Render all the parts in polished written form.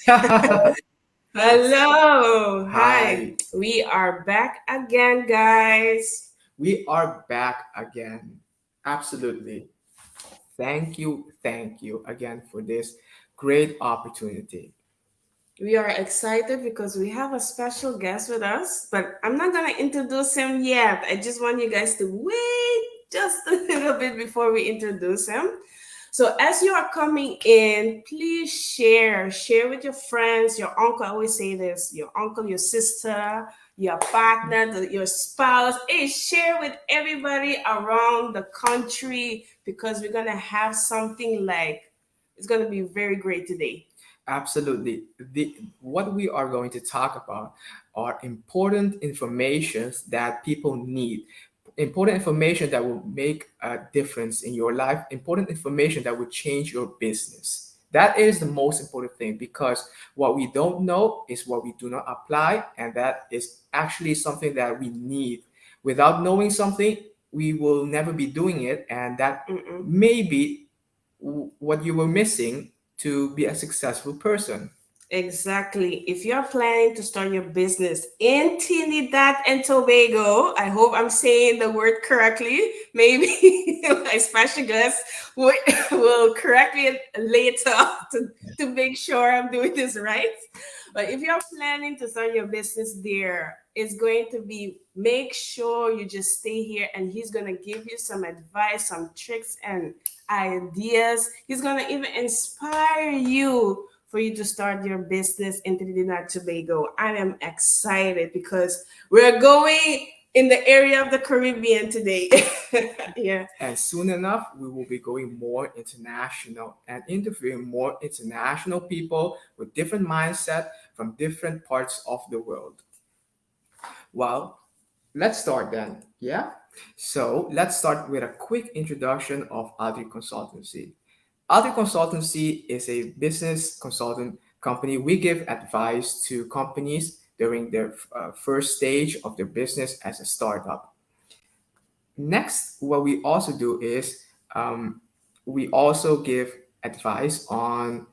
Hello. Hi. Hi, We are back again, guys. we are back again. Absolutely. Thank you again for this great opportunity. We are excited because we have a special guest with us, but I'm not going to introduce him yet. I just want you guys to wait just a little bit before we introduce him. So as you are coming in, please share with your friends, your uncle. I always say this, your uncle, your sister, your partner, your spouse. Hey, share with everybody around the country because we're gonna have something like it's gonna be very great today. Absolutely. What we are going to talk about are important informations that people need. Important information that will make a difference in your life. Important information that will change your business. That is the most important thing because what we don't know is what we do not apply, and that is actually something that we need. Without knowing something, we will never be doing it, and that Mm-mm. may be what you were missing to be a successful person. Exactly. If you're planning to start your business in Trinidad and Tobago, I hope I'm saying the word correctly. Maybe my special guest will, will correct me later to make sure I'm doing this right. But if you're planning to start your business there, it's going to be make sure you just stay here and he's going to give you some advice, some tricks and ideas. He's going to even inspire you for you to start your business in Trinidad Tobago. I am excited because we're going in the area of the Caribbean today. Yeah. And soon enough, we will be going more international and interviewing more international people with different mindset from different parts of the world. Well, let's start then. Yeah. So let's start with a quick introduction of Altri Consultancy. Altri Consultancy is a business consultant company. We give advice to companies during their first stage of their business as a startup. Next, what we also do is we also give advice on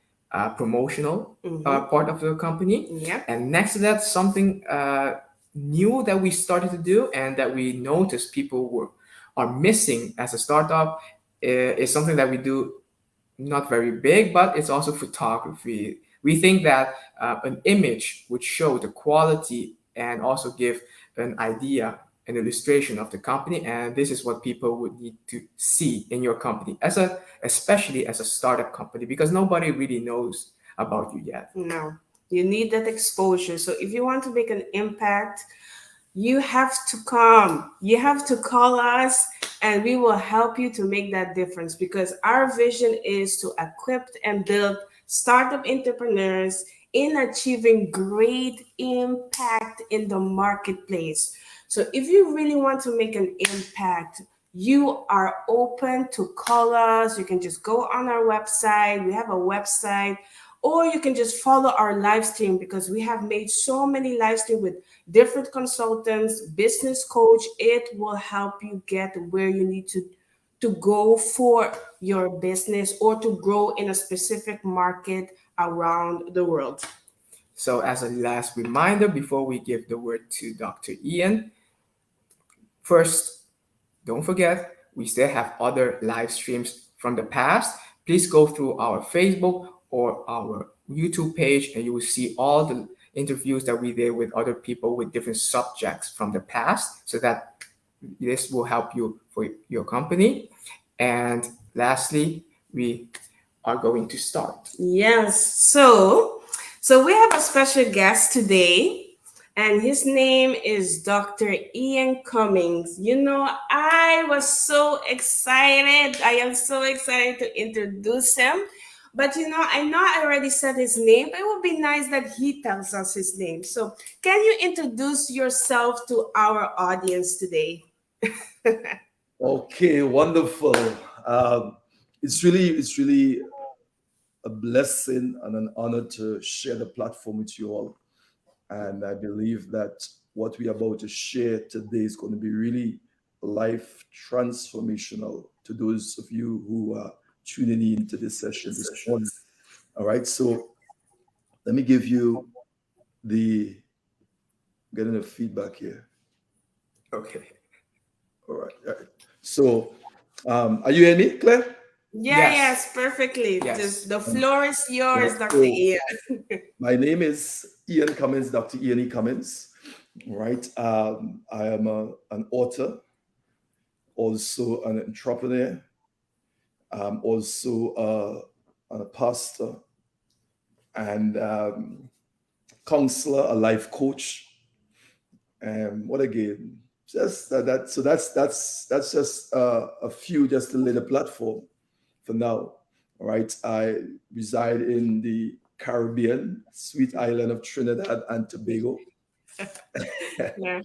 promotional Mm-hmm. part of the company. Yep. And next to that, something new that we started to do and that we noticed people are missing as a startup is something that we do not very big, but it's also photography. We think that an image would show the quality and also give an idea, an illustration of the company, and this is what people would need to see in your company, especially as a startup company, because nobody really knows about you yet. No. You need that exposure. So if you want to make an impact, you have to come. You have to call us and we will help you to make that difference because our vision is to equip and build startup entrepreneurs in achieving great impact in the marketplace. So if you really want to make an impact, you are open to call us. You can just go on our website. We have a website, or you can just follow our live stream because we have made so many live stream with different consultants, business coach. It will help you get where you need to go for your business or to grow in a specific market around the world. So, as a last reminder, before we give the word to Dr. Ian, first, don't forget, we still have other live streams from the past. Please go through our Facebook or our YouTube page and you will see all the interviews that we did with other people with different subjects from the past so that this will help you for your company. And lastly, we are going to start. Yes. So we have a special guest today, and his name is Dr. Ian Cummings. You know, I was so excited. I am so excited to introduce him. But you know, I know I already said his name, but it would be nice that he tells us his name. So, can you introduce yourself to our audience today? Okay, wonderful. Um, it's really a blessing and an honor to share the platform with you all. And I believe that what we're about to share today is going to be really life transformational to those of you who are tuning in to this session this morning. All right. So Let me give you the getting a feedback here. Okay. All right. All right. So, are you hearing me, Claire? Yeah, Yes. yes, perfectly. Just Yes. the floor is Yeah. yours, Dr. So, Ian. my name is Ian Cummings, Dr. Ian E. Cummings. Right. I am an author, also an entrepreneur. I'm also a pastor and counselor, a life coach. And what again? Just that. So that's just a few, just to lay the platform for now. All right. I reside in the Caribbean, sweet island of Trinidad and Tobago. Yeah.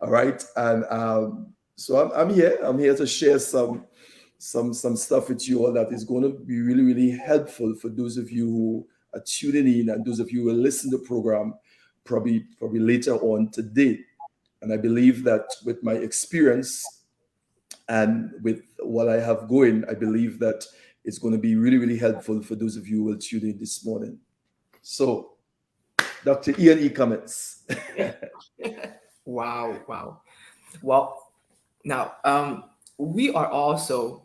All right. And so I'm here. I'm here to share some stuff with you all that is going to be really, really helpful for those of you who are tuning in and those of you who will listen to the program probably later on today. And I believe that with my experience and with what I have going, I believe that it's going to be really, really helpful for those of you who will tune in this morning. So, Dr. Ian E. Cummings. Wow. Wow. Well, now we are also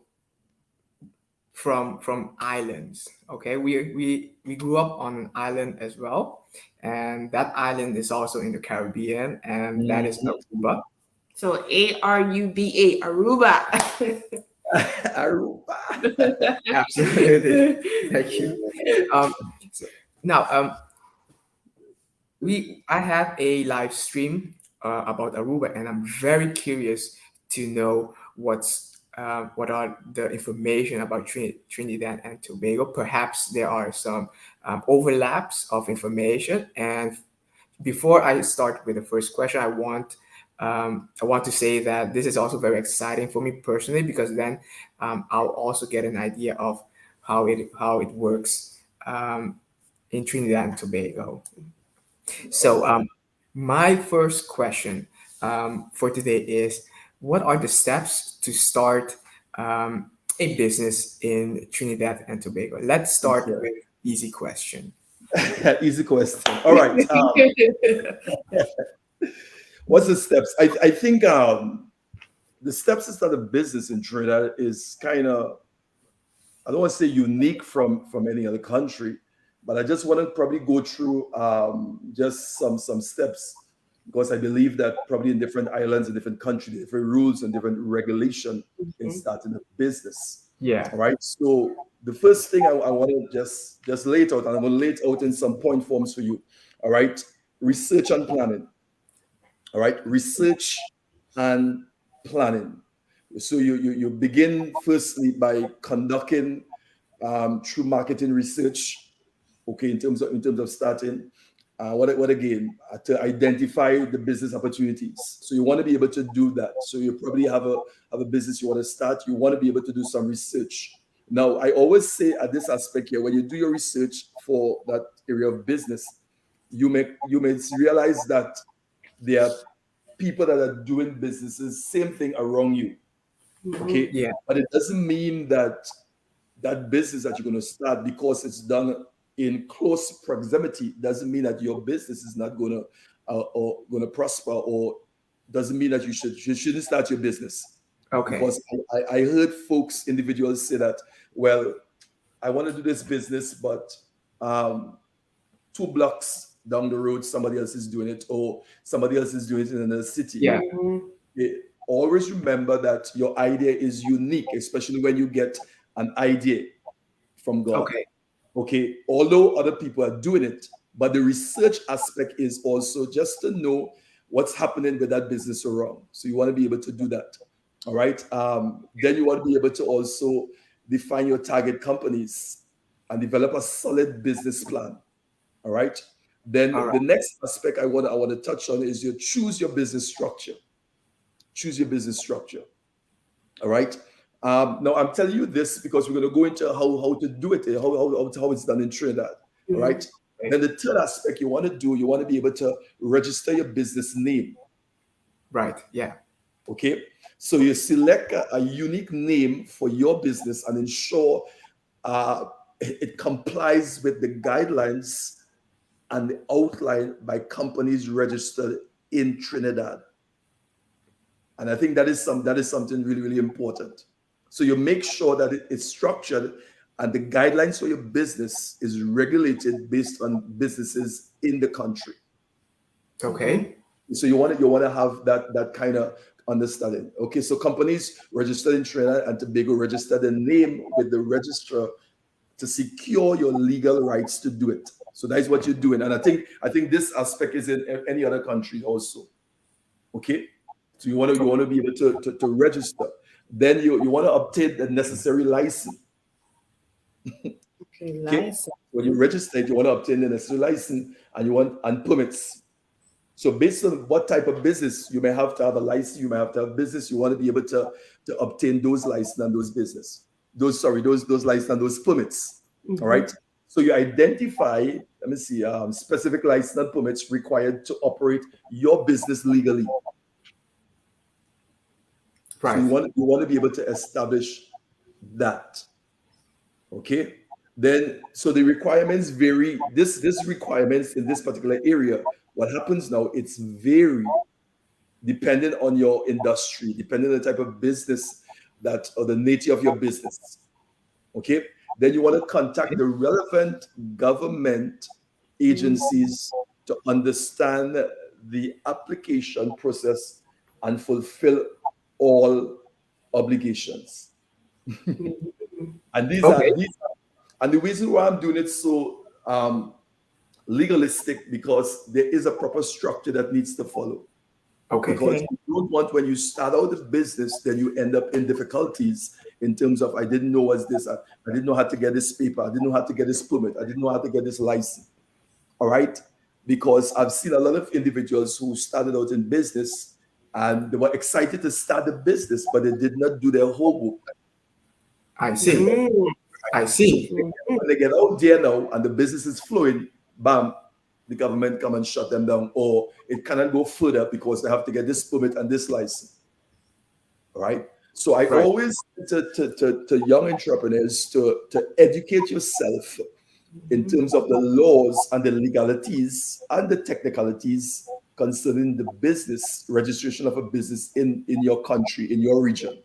from islands. Okay, we grew up on an island as well, and that island is also in the Caribbean, and that is Mhm. Aruba. So Aruba, Aruba. Aruba. Absolutely. Thank you. Um, so now I have a live stream about Aruba, and I'm very curious to know what are the information about Trinidad and Tobago. Perhaps there are some overlaps of information. And before I start with the first question, I want to say that this is also very exciting for me personally, because then I'll also get an idea of how it works in Trinidad and Tobago. So, my first question for today is: what are the steps to start a business in Trinidad and Tobago? Let's start Yeah. with easy question. Easy question. All right. What's the steps? I think the steps to start a business in Trinidad is kind of, I don't want to say unique from any other country, but I just want to probably go through just some steps, because I believe that probably in different islands and different countries, different rules and different regulation in starting a business. Yeah. All right. So the first thing I want to just lay it out, and I'm going to lay it out in some point forms for you. All right. Research and planning. All right. Research and planning. So you begin firstly by conducting through marketing research. Okay, in terms of starting. What again? To identify the business opportunities. So you want to be able to do that. So you probably have a business you want to start. You want to be able to do some research. Now, I always say at this aspect here, when you do your research for that area of business, you may realize that there are people that are doing businesses, same thing around you. Okay, Yeah. but it doesn't mean that that business that you're going to start, because it's done in close proximity, doesn't mean that your business is not going to or going to prosper, or doesn't mean that you shouldn't start your business. Okay. Because I heard folks, individuals say that, well, I want to do this business, but um, 2 blocks down the road somebody else is doing it, or somebody else is doing it in another city. Yeah. Eh, Always remember that your idea is unique, especially when you get an idea from God. Okay. Okay, although other people are doing it, but the research aspect is also just to know what's happening with that business around. So you want to be able to do that. All right. Then you want to be able to also define your target companies and develop a solid business plan. All right. All Then right. the next aspect I want to touch on is you choose your business structure. Choose your business structure. All right. Now I'm telling you this because we're going to go into how to do it, how it's done in Trinidad. All right. Okay. Then the third aspect you want to be able to register your business name. Right. Yeah. Okay. So you select a unique name for your business and ensure uh, it complies with the guidelines and outlined by companies registered in Trinidad. And I think that is something really, really important. So you make sure that it is structured and the guidelines for your business is regulated based on businesses in the country. Okay. So you want to have that kind of understanding. Okay, so companies registered in Trinidad and Tobago register the name with the registrar to secure your legal rights to do it. So that is what you're doing. And I think this aspect is in any other country also. Okay. So you want to be able to register. Then you want to obtain the necessary license. Okay, Okay. license. When you register, you want to obtain the necessary license and permits. So based on what type of business you may have to have a license, you may have to have business, you want to be able to obtain those license and those business. Those license and those permits. All right. So you identify, let me see, specific license and permits required to operate your business legally. So Right. you want to be able to establish that. Okay. Then so the requirements vary. This requirements in this particular area. What happens now? It's vary depending on your industry, depending on the type of business that or the nature of your business. Okay. Then you want to contact the relevant government agencies to understand the application process and fulfill all obligations. And Okay. and the reason why I'm doing it so legalistic because there is a proper structure that needs to follow. Okay. Because Okay. you don't want when you start out the business, then you end up in difficulties in terms of I didn't know what's this, I didn't know how to get this paper, I didn't know how to get this permit, I didn't know how to get this license. All right. Because I've seen a lot of individuals who started out in business and they were excited to start the business, but they did not do their homework. I see. I So see. when they get out there now and the business is flowing, bam, the government come and shut them down, or it cannot go further because they have to get this permit and this license. All right. So I Right. always to young entrepreneurs to educate yourself in terms of the laws and the legalities and the technicalities concerning the business registration of a business in your country, in your region.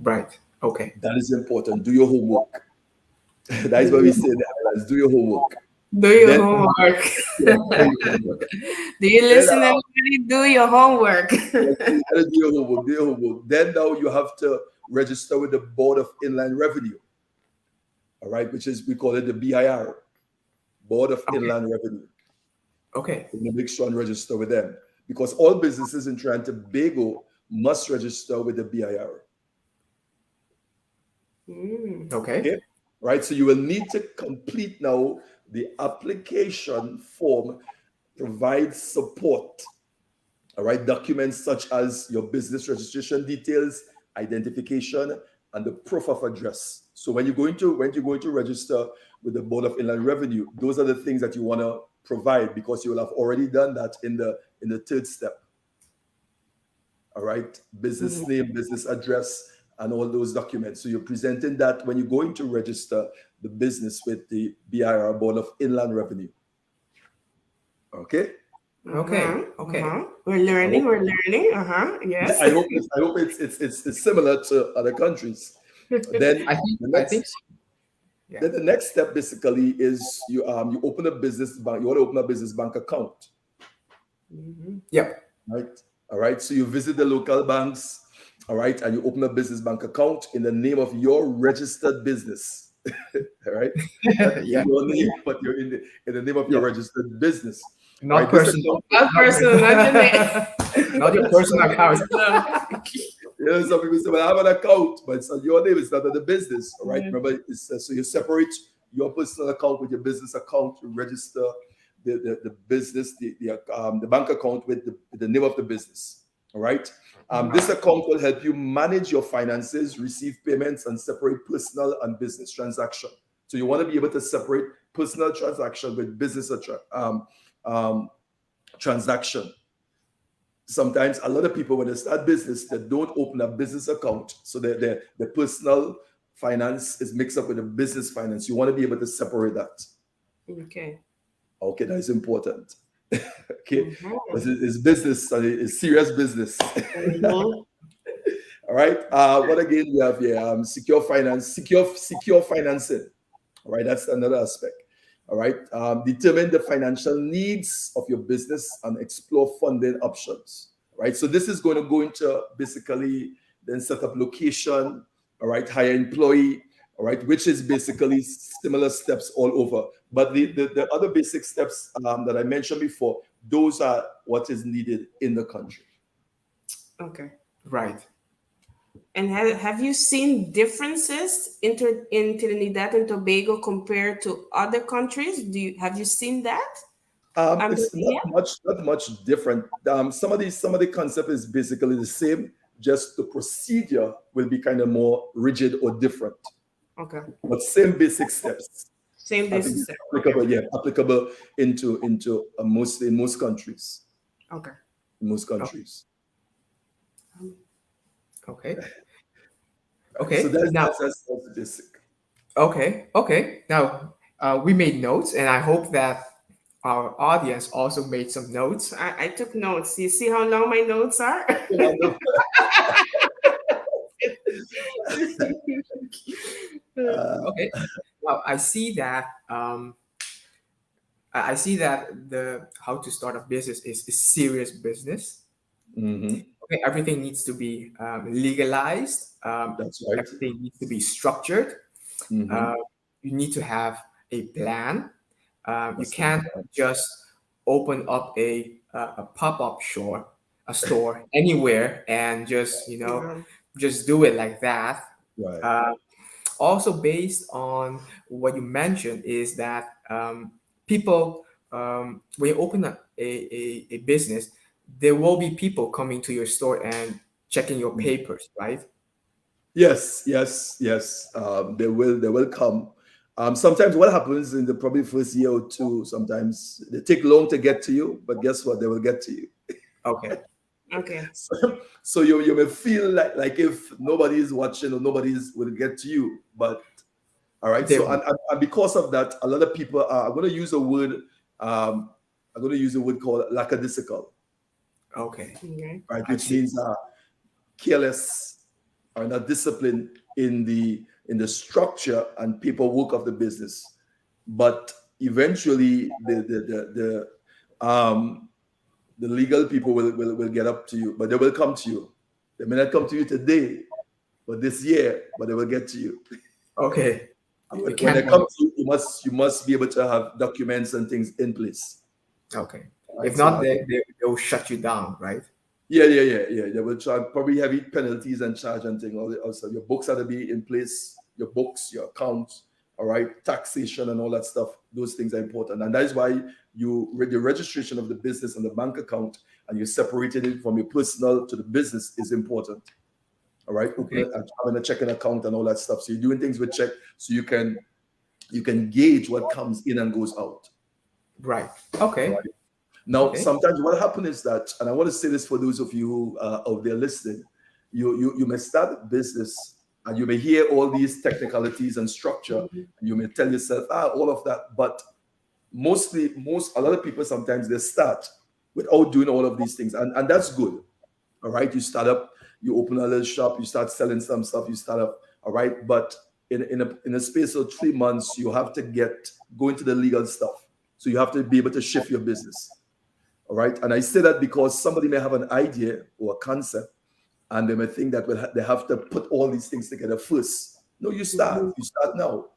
Right. Okay. That is important. Do your homework. That is what we say in the islands. Do your homework. Do your Then, homework. yeah, do your homework. Do you Then, listen, everybody? Do your homework. you gotta do your homework. Do your homework. Then now you have to register with the Board of Inland Revenue. All right, which is we call it the BIR, Board of Okay. Inland Revenue. Okay. You make sure and register with them because all businesses in Trinidad and Tobago must register with the BIR. Okay. Okay, right. So you will need to complete now the application form, provide support. All right, documents such as your business registration details, identification, and the proof of address. So when you're going to register with the Board of Inland Revenue, those are the things that you want to provide because you will have already done that in the third step. All right, business name, business address, and all those documents. So you're presenting that when you're going to register the business with the BIR, Board of Inland Revenue. Okay. Okay. Okay. We're learning. hope- We're learning. Yes. I hope it's similar to other countries. Then I think. the I think. next So. Yeah. then the next step basically is you open a business bank. You want to open a business bank account, Yep. right? All right. So you visit the local banks, all right, and you open a business bank account in the name of your registered business. All right. Not Yeah. your name, but you're in the name of your Yeah. registered business. Not Right. This personal. account, Not personal, not your name. Not your personal account. some people say, well, I have an account, but it's not your name, it's not the business. All right. Yeah. Remember, so you separate your personal account with your business account, you register the business, the bank account with the name of the business. All right. This account will help you manage your finances, receive payments, and separate personal and business transaction. So you want to be able to separate personal transaction with business transaction. Sometimes a lot of people, when they start business, they don't open a business account. So the personal finance is mixed up with the business finance. You want to be able to separate that. Okay. Okay, that is important. Okay, Mhm. because it's business and it's serious business. Mhm. All right. What again we have here? Secure finance, secure financing. All right, that's another aspect. All right. Determine the financial needs of your business and explore funding options. Right. So this is going to go into basically then set up location. All right. Hire employee. All right, which is basically similar steps all over. But the other basic steps that I mentioned before, those are what is needed in the country. Okay. Right. And have you seen differences in Trinidad and Tobago compared to other countries? Have you seen that? It's Yeah. not much different. Some of the concept is basically the same. Just the procedure will be kind of more rigid or different, Okay. but same basic steps. Same I think basic it's step. Okay. applicable. Yeah, applicable into most in most countries. Okay. In most Oh, countries. okay. Right. So Okay. Now, that's the basic. okay. Okay. Now, we made notes, and I hope that our audience also made some notes. I took notes. You see how long my notes are? Uh, Okay. Well, I see that the how to start a business is serious business. mhm. Okay, everything needs to be legalized. That's right. Everything needs to be structured. Hmm. Uh, you need to have a plan. You That's can't right. just open up a pop-up store anywhere and just Yeah. just do it like that. Right. Uh, Also, based on what you mentioned, is that people, when you open up a business, there will be people coming to your store and checking your papers, right? Yes, yes, yes. They will come. Sometimes what happens in the probably first year or two, sometimes they take long to get to you, but guess what? They will get to you. Okay. Okay. So you may feel like if nobody is watching or nobody's will get to you, but all right. They So will. and because of that, a lot of people are. I'm going to use a word. Um, I'm going to use a word called lackadaisical, Okay. Okay. right? I Which see. means careless or not disciplined in the structure and paperwork of the business. But eventually, the legal people will get up to you, but they will come to you. They may not come to you today, but this year, but they will get to you. Okay. And You when they can't come wait. to you, you must be able to have documents and things in place. Okay. Right. If So not, they will shut you down, right? yeah. They will try probably heavy penalties and charge and thing. Also, your books have to be in place. Your books, your accounts, all right, taxation and all that stuff. Those things are important, and that is why you read the registration of the business and the bank account, and you separated it from your personal to the business is important. All right, open Okay. it and having a checking account and all that stuff. So you're doing things with check, so you can gauge what comes in and goes out. Right. All Okay. right. Now, Okay. sometimes what happens is that, and I want to say this for those of you who are out there listening, you may start a business and you may hear all these technicalities and structure, and you may tell yourself, all of that. But a lot of people sometimes they start without doing all of these things, and that's good. All right, you start up, you open a little shop, you start selling some stuff, you start up. All right, but in a space of 3 months, you have to go into the legal stuff. So you have to be able to shift your business. All right. And I say that because somebody may have an idea or a concept and they may think that they have to put all these things together first. No, you start. Mhm. You start now.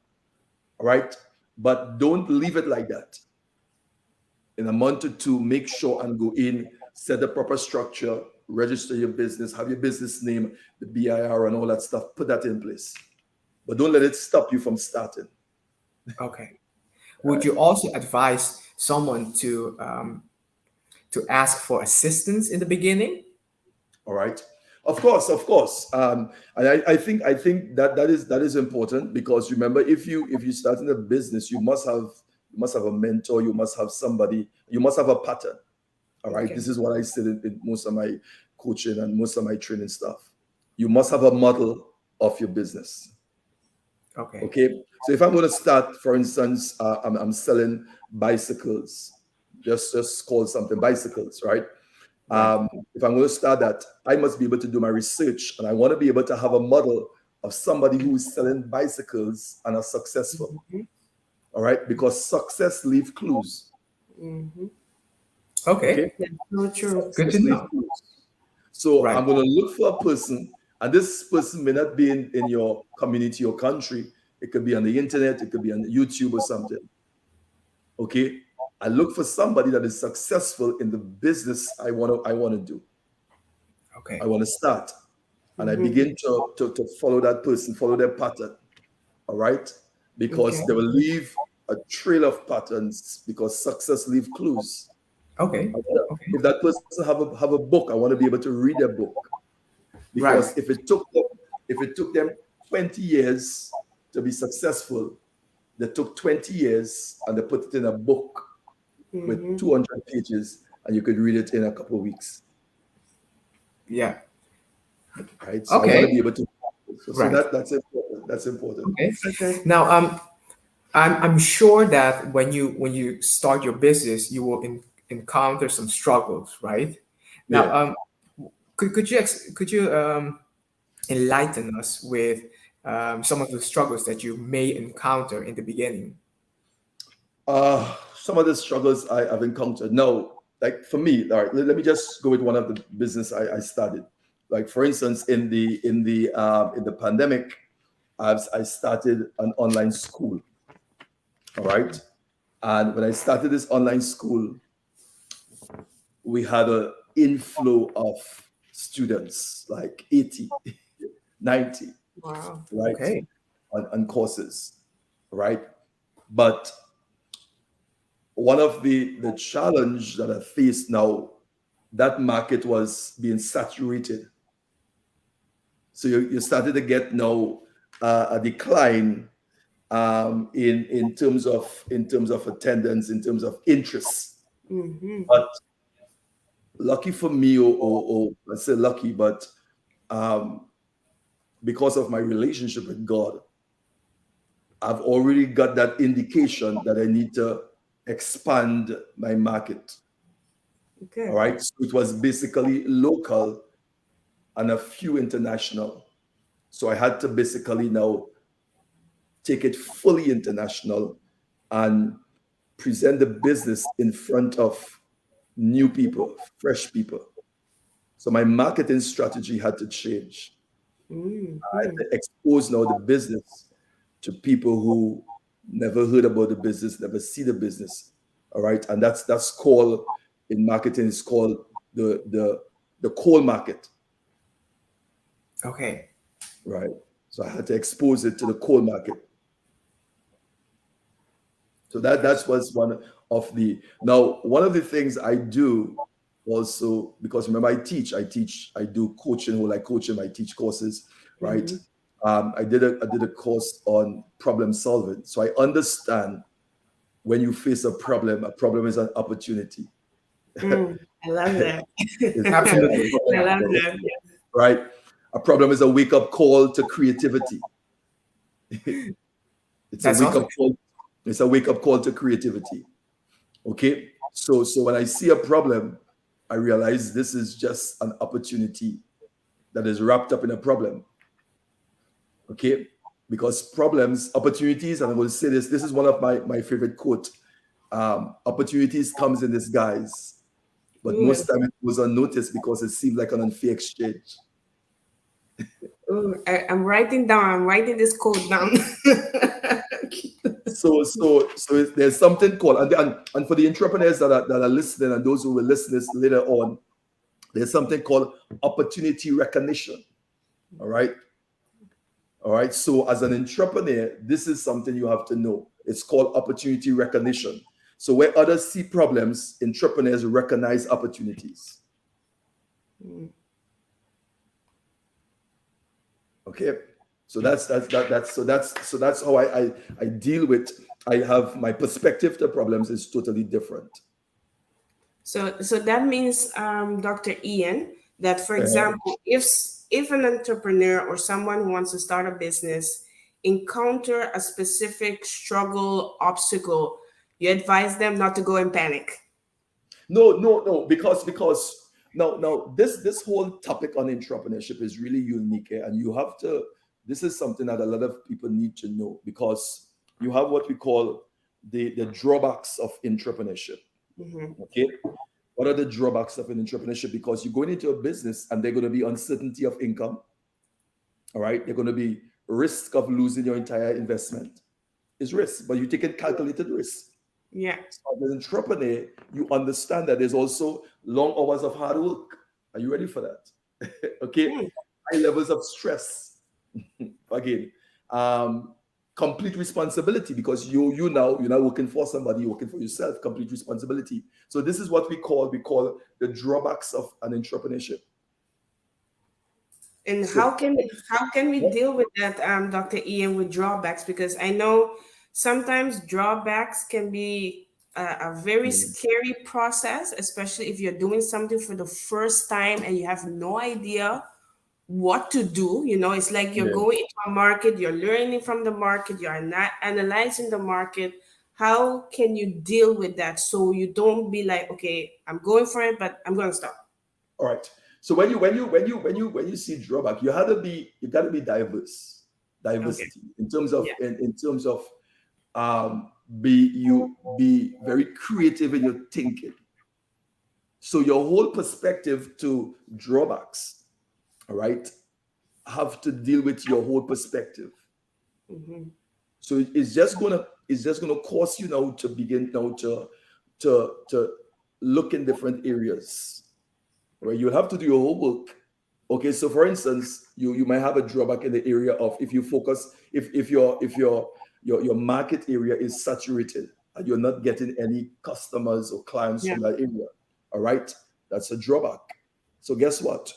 All right. But don't leave it like that. In a month or two, make sure and go in, set the proper structure, register your business, have your business name, the BIR, and all that stuff. Put that in place. But don't let it stop you from starting. Okay. All Would right. you also advise someone to ask for assistance in the beginning? All right. Of course. And I think that is important because remember, if you start in a business, you must have a mentor, you must have somebody, you must have a pattern. All right. Okay. This is what I said in most of my coaching and most of my training stuff. You must have a model of your business. Okay. Okay. So if I'm going to start, for instance, I'm selling bicycles, just call something bicycles, right? Right. If I'm going to start that, I must be able to do my research, and I want to be able to have a model of somebody who is selling bicycles and are successful. Mhm. All right, because success leave clues. Mhm. Okay, Okay. That's so true. Good success to leave know. clues. So Right. I'm going to look for a person, and this person may not be in your community or country. It could be on the internet, it could be on YouTube or something. Okay, I look for somebody that is successful in the business I want to do. I Okay. want to start, and I Mhm. begin to follow that person, follow their pattern. All right, because Okay. they will leave a trail of patterns because success leave clues. Okay. Okay. If that person have a book, I want to be able to read their book Right. because if it took them 20 years to be successful, they took 20 years and they put it in a book with Mhm. 200 pages, and you could read it in a couple of weeks, Yeah. right? So I want to Okay. be able to. So Right. that's important. That's important. Okay. Okay. Now, I'm sure that when you start your business, you will encounter some struggles, right? Now, Yeah. could you enlighten us with some of the struggles that you may encounter in the beginning? Some of the struggles I've encountered. No, like for me, all right, let me just go with one of the business I started. Like for instance, in the pandemic, I started an online school. All right. And when I started this online school, we had an inflow of students, like 80, 90, Wow. right, Okay. on courses, right? But one of the challenge that I face now, that market was being saturated. So you started to get now a decline in terms of attendance, in terms of interest. Mhm. But lucky for me, or I say lucky, but um, because of my relationship with God, I've already got that indication that I need to expand my market. All Okay. right. So it was basically local and a few international. So I had to basically now take it fully international and present the business in front of new people, fresh people. So my marketing strategy had to change. I had Mhm. to expose now the business to people who never heard about the business, never see the business. All right. And that's called in marketing, it's called the cold market. Okay. Right. So I had to expose it to the coal market. So that was one of the now one of the things I do also because remember I do coaching or like coaching I teach courses, right? Mhm. I did a course on problem solving. So I understand when you face a problem is an opportunity. Mm. I love that. A Absolutely. I Yeah. love problem, that. right? A problem is a wake up call to creativity. It's a That's wake also up call. It's a wake up call to creativity. Okay. So when I see a problem, I realize this is just an opportunity that is wrapped up in a problem. Okay. Because problems, opportunities, and I'm going to say this, this is one of my favorite quote. Opportunities comes in disguise, but Ooh, most time it goes unnoticed because it seems like an unfair exchange. I'm writing down. I'm writing this code down. There's something called and for the entrepreneurs that are listening and those who will listen this later on, there's something called opportunity recognition. All right. All right. So, as an entrepreneur, this is something you have to know. It's called opportunity recognition. So, where others see problems, entrepreneurs recognize opportunities. Mm. Okay. So that's how I deal with. I have my perspective to problems is totally different. So that means, Dr. Ian, that for Uh, example, if an entrepreneur or someone who wants to start a business encounter a specific struggle, obstacle, you advise them not to go and panic. No, because now this whole topic on entrepreneurship is really unique, and you have to. This is something that a lot of people need to know because you have what we call the drawbacks of entrepreneurship. Mm-hmm. Okay, what are the drawbacks of an entrepreneurship? Because you're going into a business and there's going to be uncertainty of income. All right, there's going to be risk of losing your entire investment. It's risk, but you take a calculated risk. Yeah. So as an entrepreneur, you understand that there's also long hours of hard work. Are you ready for that? Okay, Mm. high levels of stress. Again, um, complete responsibility because you're not working for somebody, you're working for yourself. Complete responsibility. So this is what we call the drawbacks of an entrepreneurship. And So how can we yeah, deal with that, Dr. Ian, with drawbacks? Because I know sometimes drawbacks can be a very mm, scary process, especially if you're doing something for the first time and you have no idea what to do. You know, it's like you're yeah. going into a market, you're learning from the market, you're not analyzing the market. How can you deal with that so you don't be like, okay, I'm going for it, but I'm going to stop? All right. So when you see drawback, you got to be diverse, Okay. diversity in terms of Yeah. in terms of be very creative in your thinking. So your whole perspective to drawbacks, all right, have to deal with your whole perspective. Hmm. So it's just gonna cause you now to begin now to look in different areas. Right? You'll have to do your homework. Okay, so for instance, you might have a drawback in the area of if you focus if your market area is saturated and you're not getting any customers or clients Yeah. from that area. All right, that's a drawback. So guess what?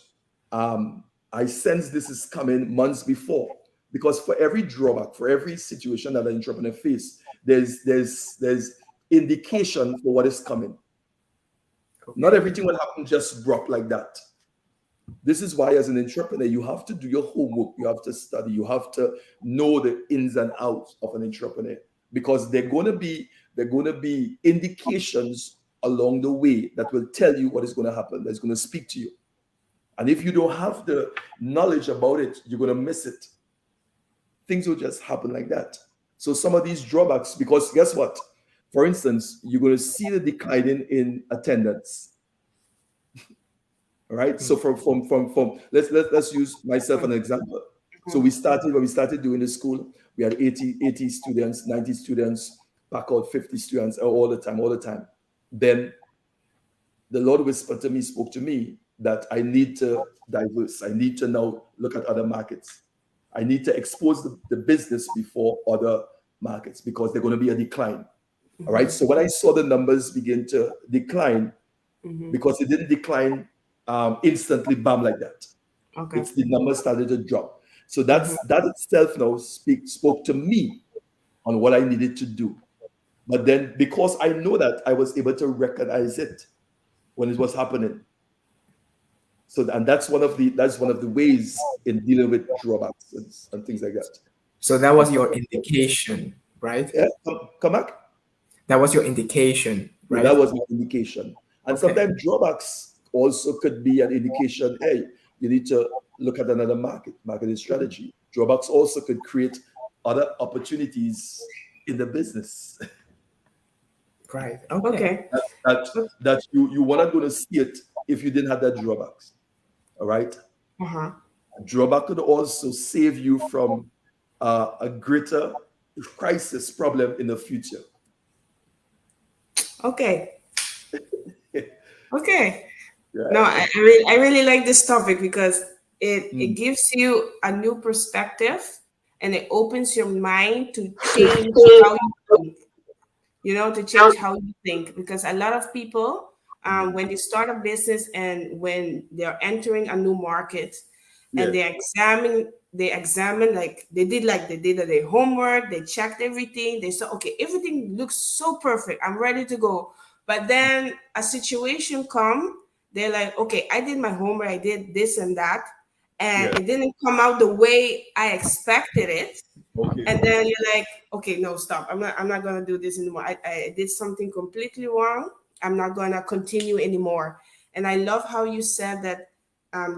I sense this is coming months before because for every drawback, for every situation that an entrepreneur face, there's indication for what is coming. Not Okay. everything will happen just drop like that. This is why, as an entrepreneur, you have to do your homework, you have to study, you have to know the ins and outs of an entrepreneur because they're gonna be indications along the way that will tell you what is going to happen, that's going to speak to you. And if you don't have the knowledge about it, you're going to miss it. Things will just happen like that. So some of these drawbacks, because guess what? For instance, you're going to see the declining in attendance. All right. So from let's use myself as an example. So Mhm. when we started doing the school, we had 80 students, 90 students, back out 50 students all the time. Then the Lord whispered to me, spoke to me that I need to diverse. I need to now look at other markets. I need to expose the business before other markets because they're going to be a decline. All right. Mhm. So when I saw the numbers begin to decline, Mhm. because it didn't decline instantly, bam, like that. Okay. It's the numbers started to drop. So Mhm. that itself now spoke to me on what I needed to do. But then because I know that, I was able to recognize it when it was happening. So and that's one of the ways in dealing with drawbacks and things like that. So that was your indication, right? Yeah, come back. That was your indication, Yeah, that right? was my indication. And Okay. sometimes drawbacks also could be an indication, hey, you need to look at another marketing strategy. Drawbacks also could create other opportunities in the business Right. Okay. Okay. that you were not going to see it if you didn't have that drawbacks. All right. Uh-huh. Drawback could also save you from a greater crisis problem in the future. Okay. Okay. No, Right. I really like this topic because it Mm. gives you a new perspective and it opens your mind to change how you think, you know, to change how you think. Because a lot of people, Mm. when they start a business and when they're entering a new market and Yeah. they examine like they did their homework, they checked everything, they saw, okay, everything looks so perfect, I'm ready to go. But then a situation come, they're like, okay, I did my homework, I did this and that, and Yeah. it didn't come out the way I expected it. Okay. And then you're like, okay, no, stop. I'm not gonna do this anymore. I did something completely wrong. I'm not gonna continue anymore. And I love how you said that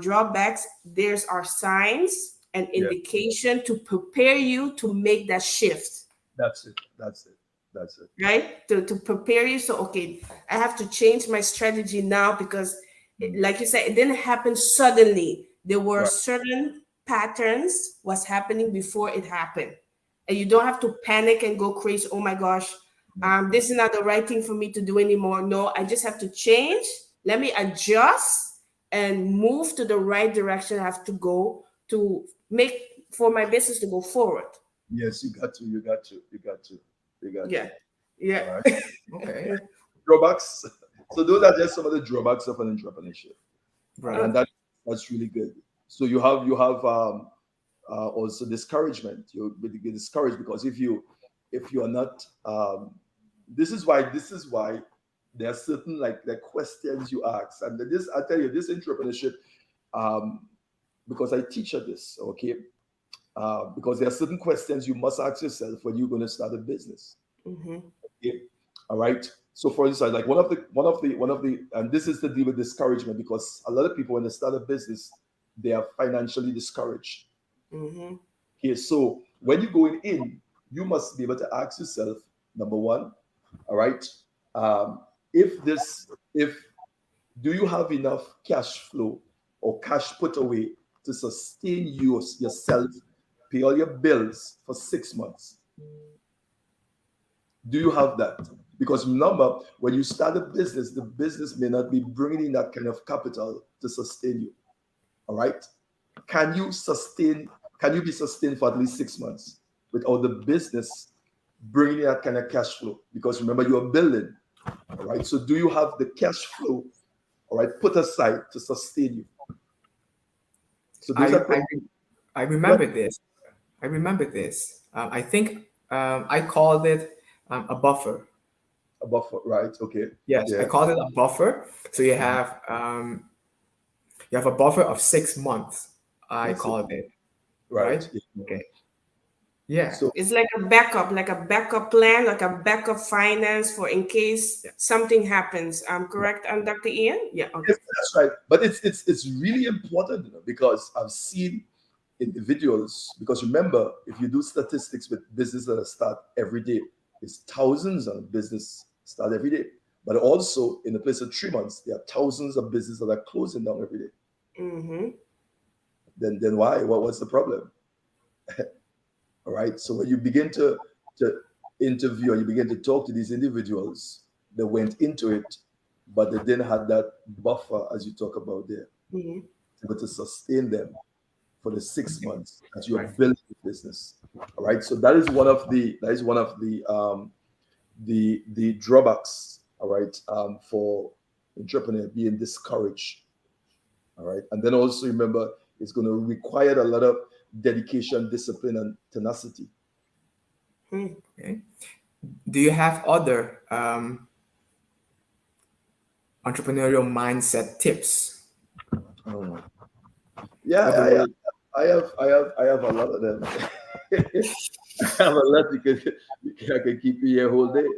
drawbacks, there's are signs and Yeah. indication to prepare you to make that shift, That's it. That's it. That's it. right? To prepare you. So okay, I have to change my strategy now because like you said, it didn't happen suddenly. There were Right. certain patterns was happening before it happened, and you don't have to panic and go crazy. Oh my gosh, this is not the right thing for me to do anymore. No, I just have to change. Let me adjust and move to the right direction I have to go to make for my business to go forward. Yes, you got to. You got to. You got to. You got to. Yeah, yeah. All right. Okay. Drawbacks. So those are just some of the drawbacks of an entrepreneurship, Right. and that's really good. So you have also discouragement. You get discouraged because if you are not this is why there are certain like questions you ask, and this I tell you this entrepreneurship um, because I teach at this, okay, because there are certain questions you must ask yourself when you're going to start a business. Mm-hmm. Okay? All right. So for instance, like one of the and this is to deal with discouragement because a lot of people when they start a business, they are financially discouraged. Mm-hmm. Okay, so when you're going in, you must be able to ask yourself, number one, all right, if do you have enough cash flow or cash put away to sustain yourself, pay all your bills for 6 months? Do you have that? Because remember, when you start a business, the business may not be bringing in that kind of capital to sustain you. All right. Can you sustain? Can you be sustained for at least 6 months without the business bringing in that kind of cash flow? Because remember, you are building. All right. So do you have the cash flow? All right, put aside to sustain you. So those I are I questions. I But remember this. I remember this. I think I called it a buffer. a buffer, right? Okay. Yes, I Yeah. called it a buffer. So Mhm. you have a buffer of 6 months. I That's it. called it, Right. right? Yeah. Okay. Yeah. So It's like a backup plan, like a backup finance for in case Yeah. something happens. yeah. Correct, Dr. Ian? Yeah, okay. Yes, that's right. But it's really important, because I've seen individuals. Because remember, if you do statistics with business that start every day, it's thousands of business start every day. But also in the place of 3 months, there are thousands of businesses that are closing down every day. Mm-hmm. Then why? What's the problem? All right. So when you begin to interview and you begin to talk to these individuals, they went into it, but they didn't have that buffer as you talk about there, Mm-hmm. to be able to sustain them for the six Okay. months as you're Right. building the business. All right. So that is one of the drawbacks. All right. For entrepreneur being discouraged. All right. And then also remember it's going to require a lot of dedication, discipline, and tenacity. Hmm. Okay. Do you have other entrepreneurial mindset tips? Oh. Yeah, Other way. I have a lot of them. I have a lot I can keep you here whole day.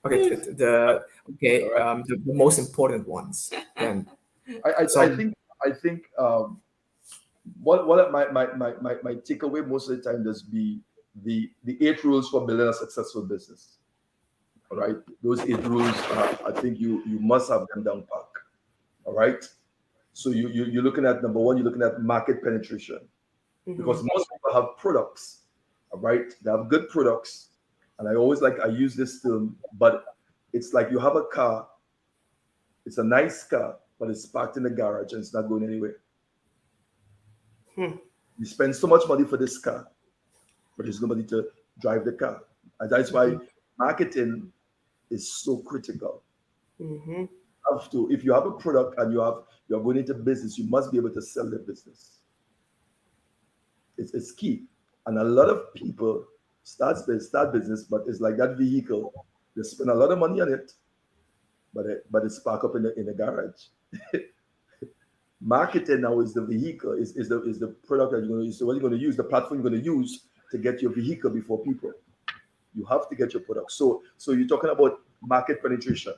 Okay. All right. The most important ones. Then I some. think what my takeaway most of the time does be the 8 rules for building a successful business. All right, those 8 rules. I think you must have them down pat. All right. So you're looking at number one. You're looking at market penetration, Mm-hmm. because most people have products. All right, they have good products, and I use this term, but it's like you have a car. It's a nice car, but it's parked in the garage and it's not going anywhere. Hmm. You spend so much money for this car, but there's nobody to drive the car. And that's why marketing is so critical. Mm-hmm. Have to, if you have a product and you're going into business, you must be able to sell the business. It's key. And a lot of people start business, but it's like that vehicle. They spend a lot of money on it, but it's parked up in the garage. Marketing now is the vehicle, is the product that you're going to use. So what you're going to use, the platform you're going to use to get your vehicle before people. You have to get your product. So you're talking about market penetration.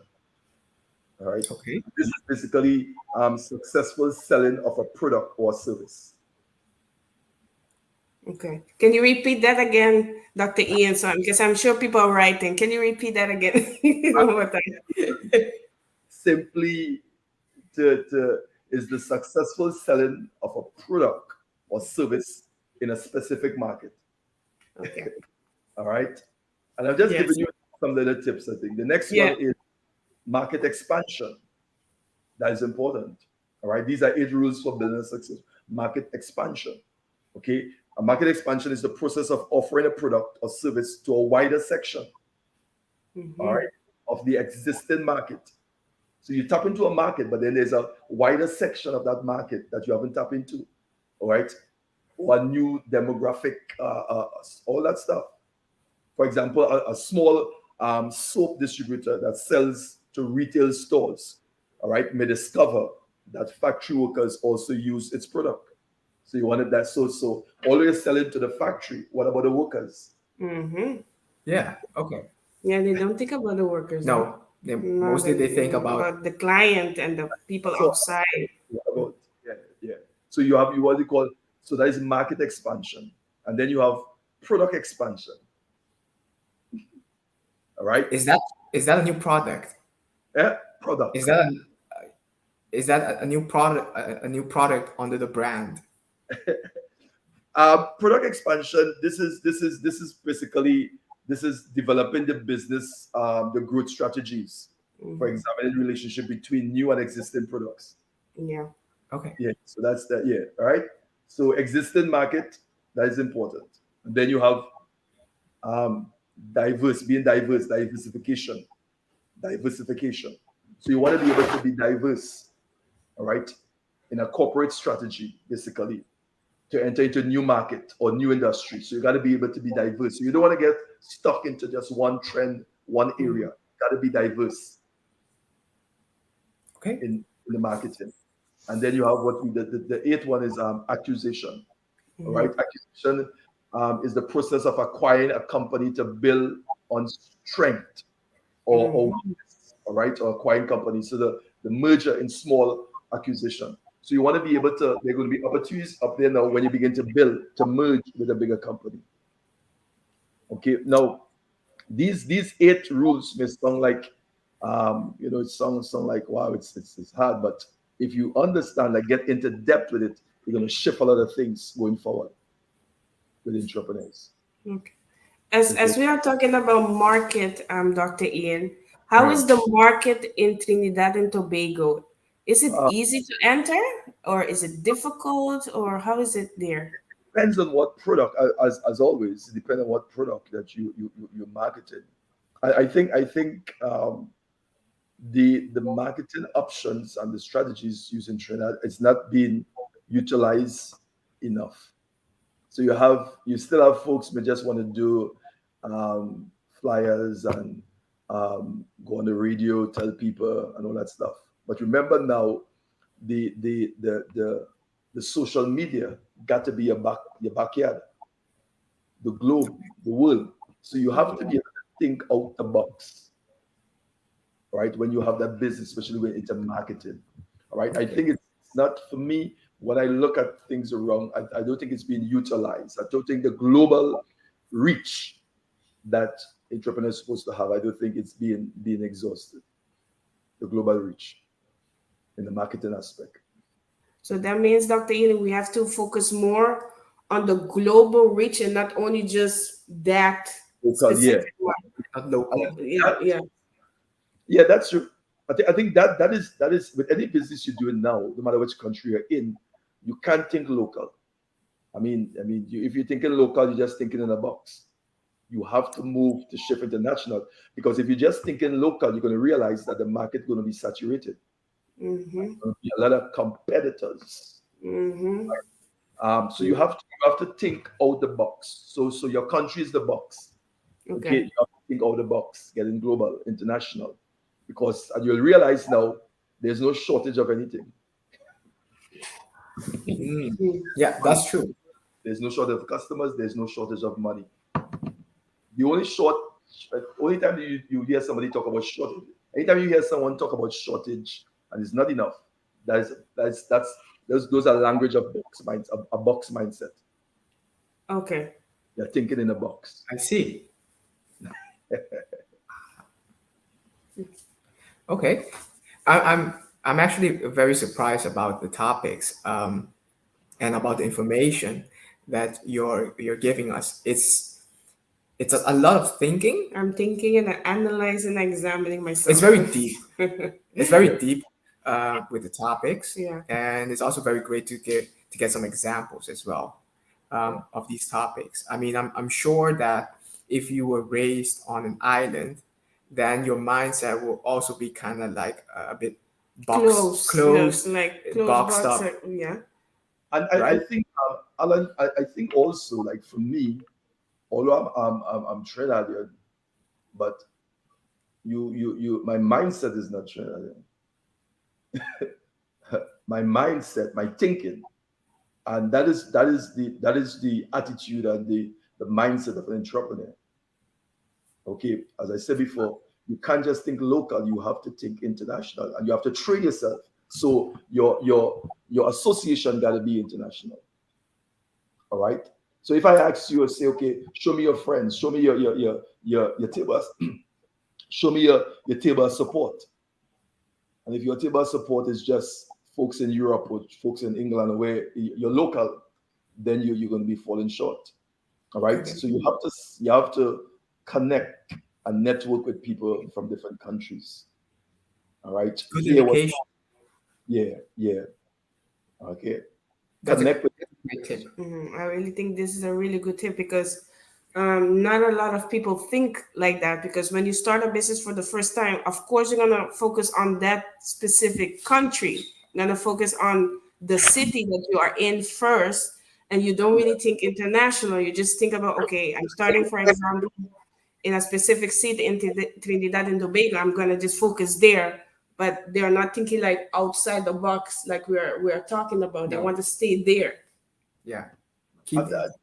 All right. Okay. This is basically successful selling of a product or service. Okay. Can you repeat that again, Dr. Ian? So, because I'm sure people are writing. Can you repeat that again? One more time. Simply to is the successful selling of a product or service in a specific market. Okay. All right. And I've just given Yes. you some little tips, I think. The next Yeah. one is market expansion. That is important. All right. These are 8 rules for business success. Market expansion. Okay. A market expansion is the process of offering a product or service to a wider section, all Mm-hmm. right, of the existing market. So you tap into a market, but then there's a wider section of that market that you haven't tapped into, all right, or a new demographic, all that stuff. For example, a small soap distributor that sells to retail stores, all right, may discover that factory workers also use its product. So you wanted that. So always selling to the factory. What about the workers? Mm-hmm. Yeah. Okay. Yeah, they don't think about the workers, huh? No, they No, mostly they think about. about the client and the people So outside. what about, yeah, yeah. So you have you what you call, so that is market expansion, and then you have product expansion. All right, Is that is that a new product? yeah, Is product. that a, is that a new product? A new product under the brand? Product expansion. This is basically this is developing the business, the growth strategies. For Mm-hmm. example, the relationship between new and existing products. Yeah. Okay. Yeah, so that's that. Yeah, all right. So existing market, that is important. And then you have um, being diverse, diversification. So you want to be able to be diverse, all right, in a corporate strategy, basically, to enter into new market or new industry. So you got to be able to be diverse. So you don't want to get stuck into just one trend, one area. Mm-hmm. You got to be diverse Okay. in the marketing. And then you have what the eighth one is acquisition. All Mm-hmm. right, acquisition is the process of acquiring a company to build on strength or Mm-hmm. weakness, all right, or acquiring companies. So the merger in small acquisition. So you want to be able to, there are going to be opportunities up there now when you begin to build, to merge with a bigger company. Okay, now these 8 rules may sound like it sound like wow, it's hard, but if you understand, like get into depth with it, you're going to shift a lot of things going forward with entrepreneurs. Okay. As Okay. we are talking about market, Dr. Ian, how Right. is the market in Trinidad and Tobago? Is it Uh, easy to enter, or is it difficult, or how is it there? Depends on what product, as always, it depends on what product that you're marketing. I think the marketing options and the strategies used in Trinidad, it's not being utilized enough. So you still have folks may just want to do flyers and go on the radio, tell people and all that stuff. But remember now, the social media got to be your backyard, the globe, the world. So you have to be able to think out the box, right? When you have that business, especially when it's a marketing. All right. I Okay. think it's not for me. When I look at things around, I don't think it's being utilized. I don't think the global reach that entrepreneurs are supposed to have, I don't think it's being exhausted. The global reach in the marketing aspect. So that means, Dr. Ian, we have to focus more on the global reach and not only just that Local, yeah. specific one. Not And local. Yeah, that, yeah. yeah, that's true. I think that is with any business you're doing now, no matter which country you're in, you can't think local. If you're thinking local, you're just thinking in a box. You have to move to shift international because if you're just thinking local, you're going to realize that the market's going to be saturated. Mm-hmm. Going to be a lot of competitors. Mm-hmm. So you have to think out the box. So your country is the box. Okay, Okay. you have to think out the box, getting global, international, because and you'll realize now there's no shortage of anything. Mm. Mm. Yeah, Money. that's true. There's no shortage of customers. There's no shortage of money. The only time you hear somebody talk about shortage, anytime you hear someone talk about shortage and it's not enough, those are language of box minds, a box mindset. Okay. They're thinking in a box. I see. Okay. I'm actually very surprised about the topics and about the information that you're giving us. It's a lot of thinking. I'm thinking and analyzing and examining It's myself. very deep. It's very deep with the topics, Yeah. and it's also very great to get some examples as well of these topics. I mean, I'm sure that if you were raised on an island, then your mindset will also be kind of like a bit Close. Yes, closed, like close boxed box. up, Yeah. And I right? think, Alan, I think also, like for me, although I'm Trinidadian, but my mindset is not Trinidadian. My mindset, my thinking, and that is the attitude and the mindset of an entrepreneur. Okay, as I said before, you can't just think local. You have to think international, and you have to train yourself. So your association got to be international. All right. So if I ask you and say, okay, show me your friends, show me your table, show me your table of support. And if your table of support is just folks in Europe or folks in England where you're local, then you're going to be falling short. All right. Okay. So you have to connect and network with people from different countries. All right. Good Hear what? indication. Yeah. Okay. That's a Connect with. great tip. I really think this is a really good tip because not a lot of people think like that. Because when you start a business for the first time, of course, you're going to focus on that specific country. You're going to focus on the city that you are in first. And you don't really think international. You just think about, okay, I'm starting, for example, in a specific city in Trinidad and Tobago. I'm going to just focus there. But they're not thinking like outside the box, like we're talking about. They No. want to stay there. Yeah. And, Keep.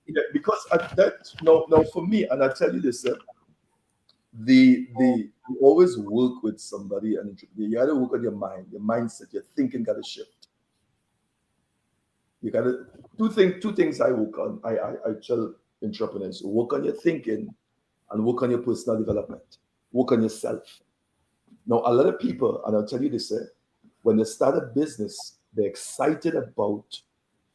yeah, because that no for me, and I tell you this, the you always work with somebody, and you got to work on your mind, your mindset, your thinking got to shift. You got to two things I work on. I tell entrepreneurs, work on your thinking and work on your personal development. Work on yourself. Now, a lot of people, and I'll tell you this, when they start a business, they're excited about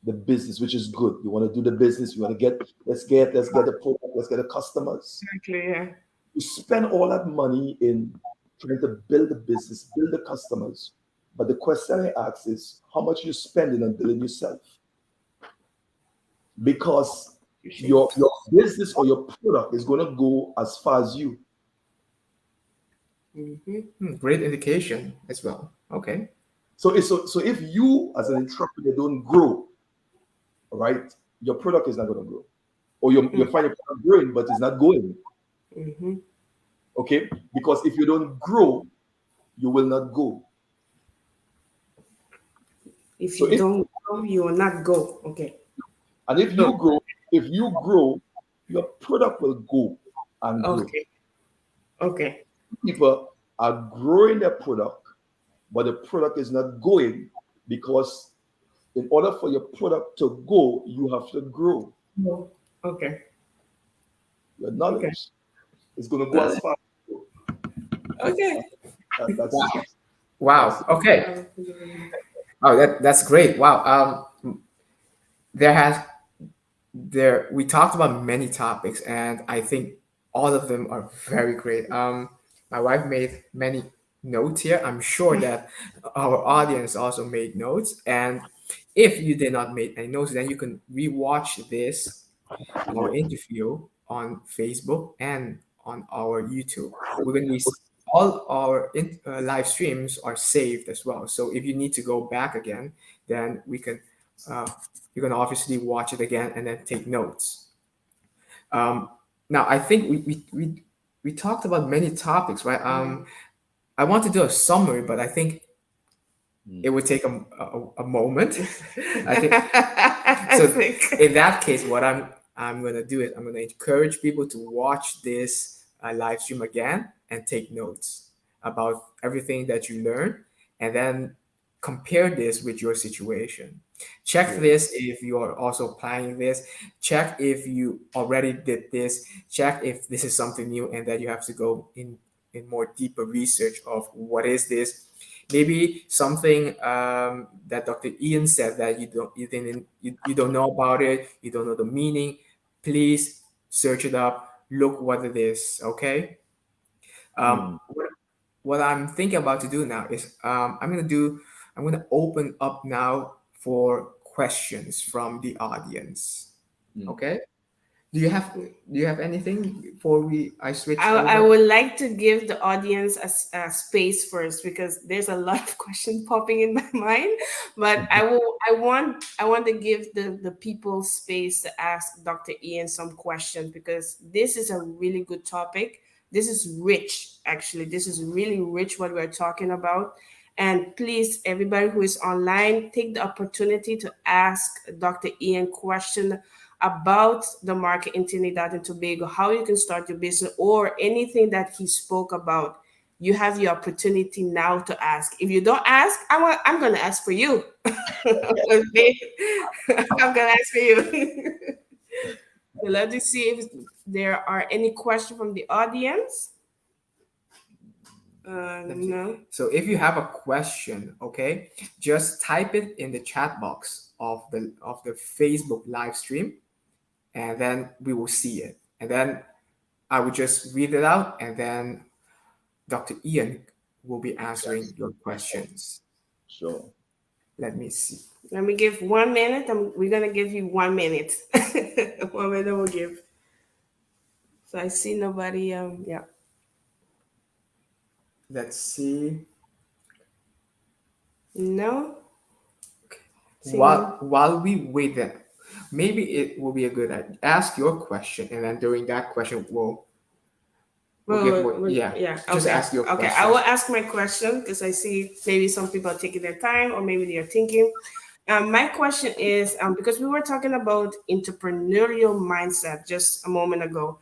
the business, which is good. You want to do the business. You want to let's get the product, let's get the customers. Exactly, yeah. You spend all that money in trying to build the business, build the customers. But the question I ask is, how much you spending on building yourself? Because You should. your business or your product is going to go as far as you. Great indication as well. Okay. So if you as an entrepreneur don't grow, all right, your product is not going to grow. Or you find your product growing, but it's not going. Mm-hmm. Okay? Because if you don't grow, you will not go. If So you if don't go, you will not go. Okay. and if So you grow, your product will go and grow. Okay. Okay. People are growing their product, but the product is not going because in order for your product to go, you have to grow. No. Okay. Your Okay. knowledge is going to go Uh, as far. okay. That's wow. it. That's Wow. it. Okay. Oh, that's great. Wow. There has there we talked about many topics, and I think all of them are very great. My wife made many notes here. I'm sure that our audience also made notes, and if you did not make any notes, then you can rewatch this our Yeah. interview on Facebook and on our YouTube. We're going to be all our live streams are saved as well. So if you need to go back again, then we can uh, you can obviously watch it again and then take notes. Um, now I think we talked about many topics, right? I want to do a summary, but I think it would take a moment. I think I so. think. In that case, what I'm gonna do is I'm gonna encourage people to watch this live stream again and take notes about everything that you learned, and then compare this with your situation. Check Sure. this if you are also planning this. Check if you already did this. Check if this is something new and that you have to go in more deeper research of what is this. Maybe something that Dr. Ian said that you don't know about it, you don't know the meaning. Please search it up, look what it is. Okay. Um, Mm. what, what I'm thinking about to do now is I'm gonna open up now for questions from the audience. Mm. Okay. Do you have anything before we I switch I over? would like to give the audience a space first because there's a lot of questions popping in my mind. But I want to give the people space to ask Dr. Ian some questions because this is a really good topic. This is rich, actually. This is really rich what we're talking about. And please, everybody who is online, take the opportunity to ask Dr. Ian question about the market in Trinidad and Tobago, how you can start your business, or anything that he spoke about. You have your opportunity now to ask. If you don't ask, I'm going to ask for you. Okay? I'm going to ask for you. So let us see if there are any questions from the audience. Let me see. No. So if you have a question, okay, just type it in the chat box of the Facebook live stream, and then we will see it. And then I will just read it out, and then Dr. Ian will be answering your questions. Sure. Let me see. Let me give 1 minute. We're going to give you 1 minute. 1 minute we'll give. So I see nobody. Yeah. Let's see. No. Seeing. While we wait, then maybe it will be a good idea. Ask your question, and then during that question, we'll give what. Yeah, Yeah. just Okay. ask your Okay. I will question. ask my question because I see maybe some people are taking their time or maybe they are thinking. My question is because we were talking about entrepreneurial mindset just a moment ago.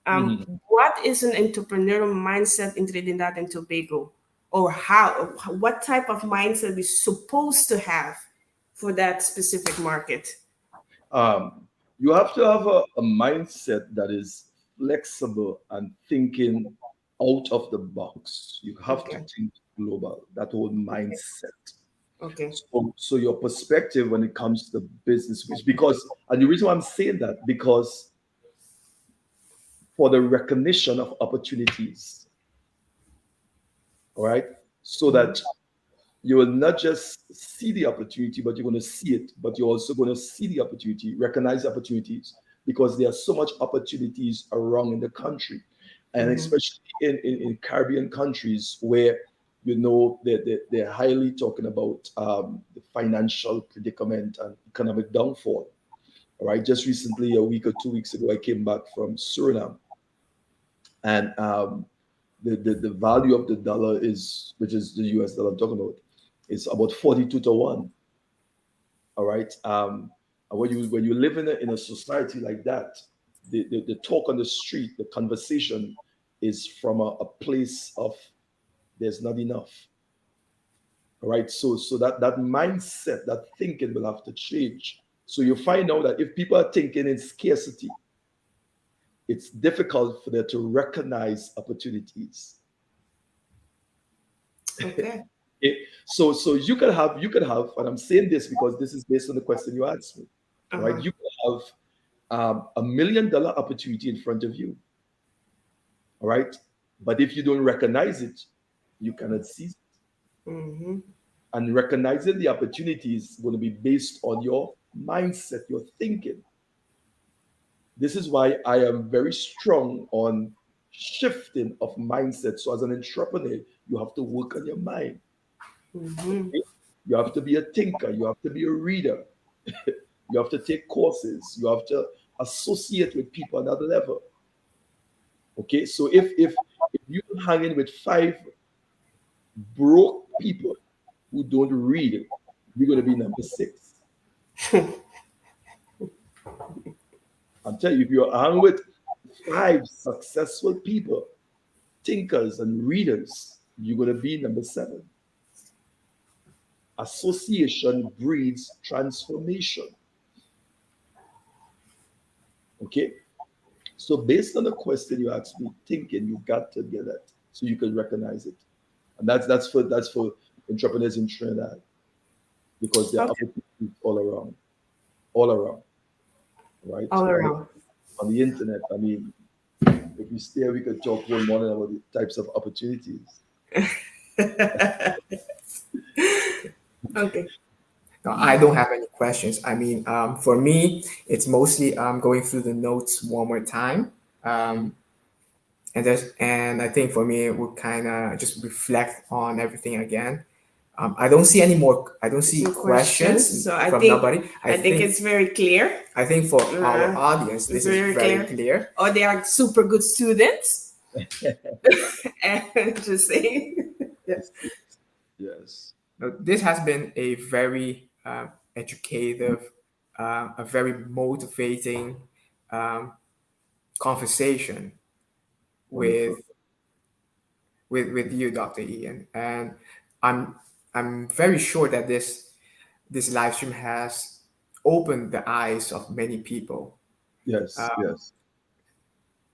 Mhm. What is an entrepreneurial mindset in Trinidad and Tobago, or how? What type of mindset we supposed to have for that specific market? Um, you have to have a mindset that is flexible and thinking out of the box. You have to Okay. think global, that whole Okay. mindset. Okay. So your perspective when it comes to business, which because, and the reason why I'm saying that, because for the recognition of opportunities, all right, so Mhm. that you will not just see the opportunity, but you're going to see it, but you're also going to see the opportunity, recognize opportunities, because there are so much opportunities around in the country, and Mhm. especially in Caribbean countries where they're highly talking about the financial predicament and economic downfall. All right, just recently, a week or 2 weeks ago, I came back from Suriname, and the value of the dollar is, which is the US dollar I'm talking about, is about 42 to 1. All right. And when you live in a society like that, the talk on the street, the conversation is from a place of there's not enough. All right. So that mindset, that thinking will have to change. So you find out that if people are thinking in scarcity, it's difficult for them to recognize opportunities. Okay. So you can have, and I'm saying this because this is based on the question you asked me, Uh right? huh. You can have $1 million opportunity in front of you, all right? But if you don't recognize it, you cannot seize it. Mhm. And recognizing the opportunity is going to be based on your mindset, your thinking. This is why I am very strong on shifting of mindset. So as an entrepreneur, you have to work on your mind. Mhm. Okay? You have to be a thinker. You have to be a reader. You have to take courses. You have to associate with people on that level. Okay, so if you're hanging with five broke people, who don't read, you're going to be number six. I'm telling you, if you're hanging with five successful people, thinkers and readers, you're going to be number seven. Association breeds transformation. Okay. So based on the question you asked me, thinking, you got to get that so you can recognize it. And that's for entrepreneurs in Trinidad because there are Okay. opportunities all around, right? All On the, around. on the internet. I mean, if we stay, we could talk one morning about the types of opportunities. Okay. No, I don't have any questions. I mean, for me, it's mostly going through the notes one more time. Um, and I think for me, it would kind of just reflect on everything again. I don't see any more. I don't see Some questions. questions So I from think nobody. I think it's very clear. I think for our Uh, audience, it's this is very very clear. clear. Oh, they are super good students. And just saying. Yeah. Yes, yes, yes. Now, this has been a very educative, a very motivating um, conversation with Wonderful. with you, Dr. Ian, and I'm I'm very sure that this live stream has opened the eyes of many people, Yes, yes.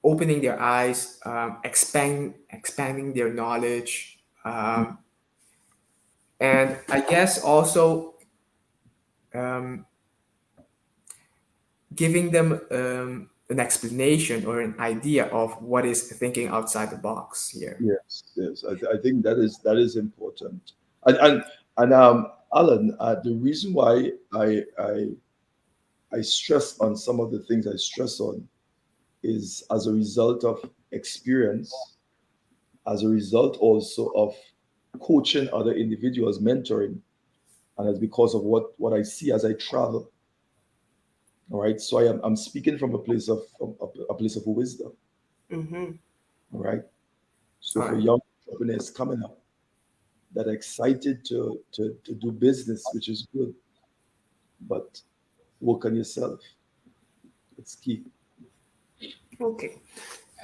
opening their eyes, expanding their knowledge, and I guess also um, giving them an explanation or an idea of what is thinking outside the box here. Yes, yes. I think that is important. And Alan, the reason why I stress on some of the things I stress on is as a result of experience, as a result also of coaching other individuals, mentoring, and it's because of what I see as I travel. All right. So I'm speaking from a place of a place of wisdom. Mm-hmm. All right. So All for right. young entrepreneurs coming up that are excited to do business, which is good, but work on yourself. It's key. Okay.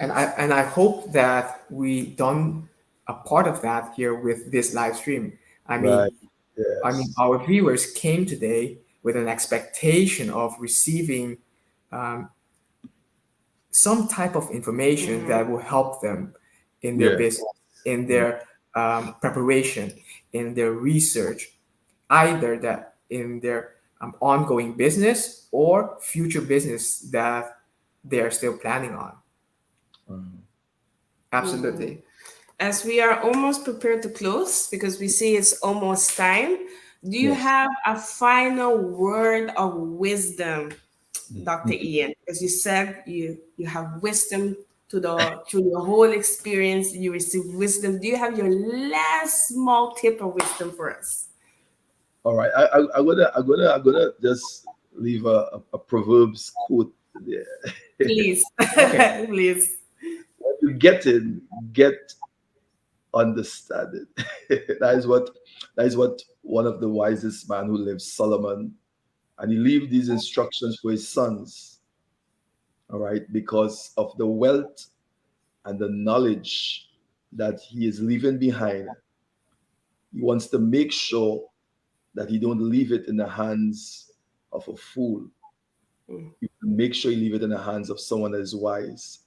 And I hope that we done a part of that here with this live stream. I mean, Right. Yes. our viewers came today with an expectation of receiving um, some type of information Mm-hmm. that will help them in their Yeah. business, in Yeah. their preparation, in their research, either that in their ongoing business or future business that they are still planning on. Um, Mm-hmm. Absolutely. As we are almost prepared to close because we see it's almost time, do you yes. have a final word of wisdom, Dr. Mhm. Ian? Because you said you have wisdom to the through your whole experience, you receive wisdom. Do you have your last small tip of wisdom for us? All right. I'm gonna just leave a Proverbs quote there. Please. Okay. Please. When you get in, get understanding. that is what one of the wisest man who lived, Solomon, and he leave these instructions for his sons. All right, because of the wealth and the knowledge that he is leaving behind. He wants to make sure that he don't leave it in the hands of a fool. Mm. You make sure you leave it in the hands of someone that is wise.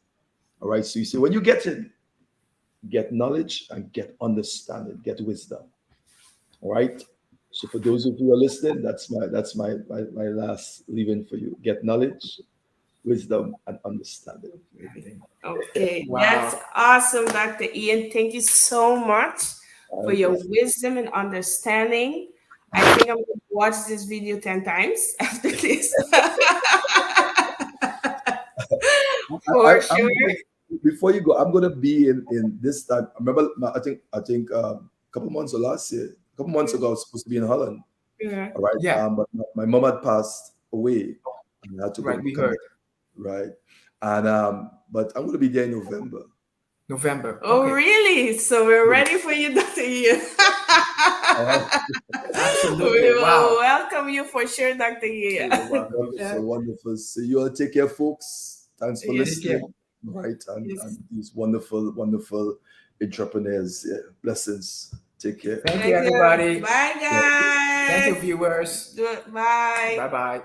All right. So you say when you get in, get knowledge and get understanding, get wisdom. All right. So for those of you who are listening, that's my last leaving for you. Get knowledge, wisdom, and understanding. Okay, that's Wow. awesome, Dr. Ian. Thank you so much for your Just, wisdom and understanding. I think I'm going to watch this video 10 times after this. For I'm sure. gonna, before you go, I'm gonna be in this time. I remember, I think a couple months or last year, a couple months ago, I was supposed to be in Holland. Yeah. All right. Yeah. But my mom had passed away, and I had to Right. go We come heard back. Right. And but I'm gonna be there in November. November. Oh, Okay. really? So we're Yeah. ready for you, Dr. Ian. Uh, Absolutely. We will Wow. welcome you for sure, Dr. Okay, Yi. you're welcome. Yeah. Wonderful, wonderful. So you all take care, folks. Thanks for Yes, Take care. listening. Right, yes. and these wonderful, wonderful entrepreneurs. Yeah. Blessings. Take care. Thank you, Thank you. everybody. Bye, Yeah. Thank you, guys. viewers. Bye. Bye bye.